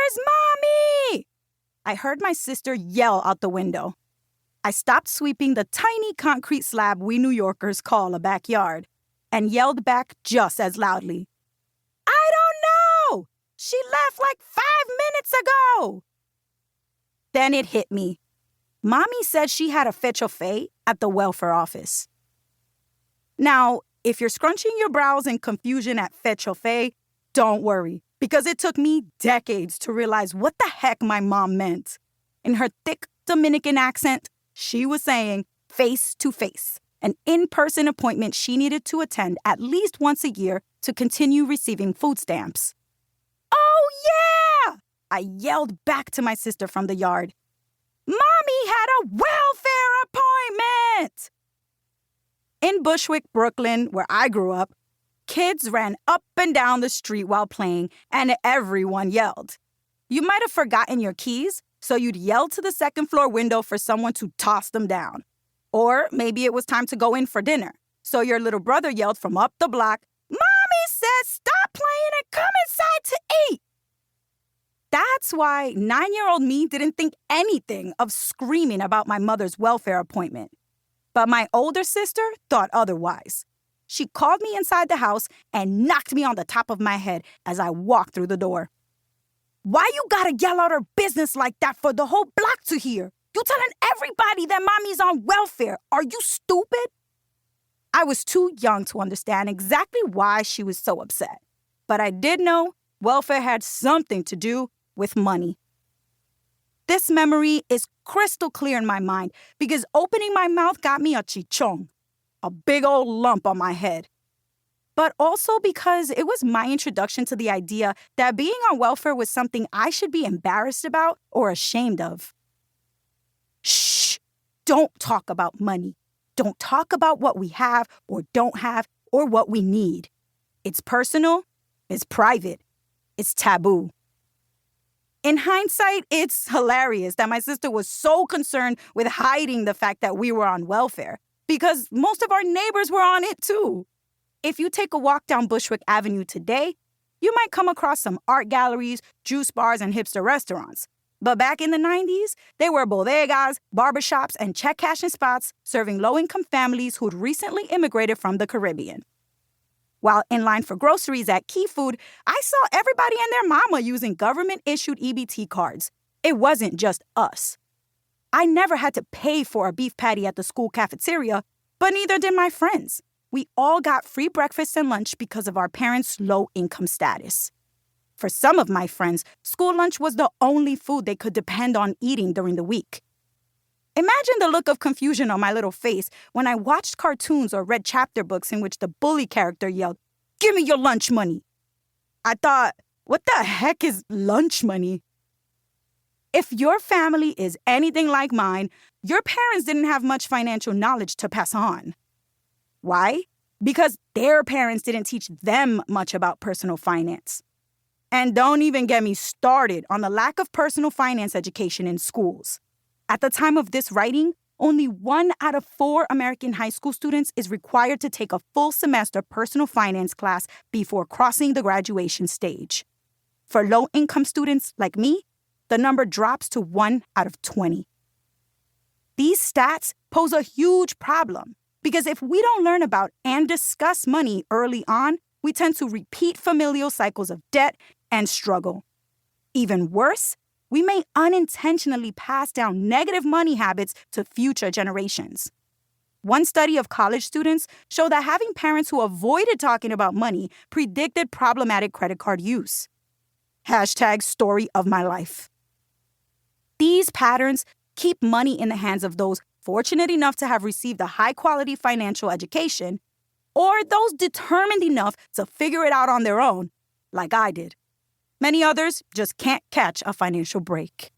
Where's Mommy? I heard my sister yell out the window. I stopped sweeping the tiny concrete slab we New Yorkers call a backyard and yelled back just as loudly. I don't know! She left like 5 minutes ago! Then it hit me. Mommy said she had a fetch-a-fay at the welfare office. Now, if you're scrunching your brows in confusion at fetch-a-fay, don't worry, because it took me decades to realize what the heck my mom meant. In her thick Dominican accent, she was saying face-to-face, an in-person appointment she needed to attend at least once a year to continue receiving food stamps. Oh, yeah! I yelled back to my sister from the yard. Mommy had a welfare appointment! In Bushwick, Brooklyn, where I grew up, kids ran up and down the street while playing, and everyone yelled. You might have forgotten your keys, so you'd yell to the second-floor window for someone to toss them down. Or maybe it was time to go in for dinner, so your little brother yelled from up the block, Mommy said stop playing and come inside to eat! That's why 9-year-old me didn't think anything of screaming about my mother's welfare appointment. But my older sister thought otherwise. She called me inside the house and knocked me on the top of my head as I walked through the door. Why you gotta yell out her business like that for the whole block to hear? You telling everybody that Mommy's on welfare. Are you stupid? I was too young to understand exactly why she was so upset. But I did know welfare had something to do with money. This memory is crystal clear in my mind because opening my mouth got me a chichón, a big old lump on my head. But also because it was my introduction to the idea that being on welfare was something I should be embarrassed about or ashamed of. Shh! Don't talk about money. Don't talk about what we have or don't have or what we need. It's personal, it's private, it's taboo. In hindsight, it's hilarious that my sister was so concerned with hiding the fact that we were on welfare, because most of our neighbors were on it too. If you take a walk down Bushwick Avenue today, you might come across some art galleries, juice bars, and hipster restaurants. But back in the 90s, they were bodegas, barbershops, and check cashing spots serving low-income families who'd recently immigrated from the Caribbean. While in line for groceries at Key Food, I saw everybody and their mama using government-issued EBT cards. It wasn't just us. I never had to pay for a beef patty at the school cafeteria, but neither did my friends. We all got free breakfast and lunch because of our parents' low-income status. For some of my friends, school lunch was the only food they could depend on eating during the week. Imagine the look of confusion on my little face when I watched cartoons or read chapter books in which the bully character yelled, "Give me your lunch money." I thought, what the heck is lunch money? If your family is anything like mine, your parents didn't have much financial knowledge to pass on. Why? Because their parents didn't teach them much about personal finance. And don't even get me started on the lack of personal finance education in schools. At the time of this writing, only 1 out of 4 American high school students is required to take a full semester personal finance class before crossing the graduation stage. For low-income students like me, the number drops to 1 out of 20. These stats pose a huge problem because if we don't learn about and discuss money early on, we tend to repeat familial cycles of debt and struggle. Even worse, we may unintentionally pass down negative money habits to future generations. One study of college students showed that having parents who avoided talking about money predicted problematic credit card use. #story of my life. These patterns keep money in the hands of those fortunate enough to have received a high-quality financial education, or those determined enough to figure it out on their own, like I did. Many others just can't catch a financial break.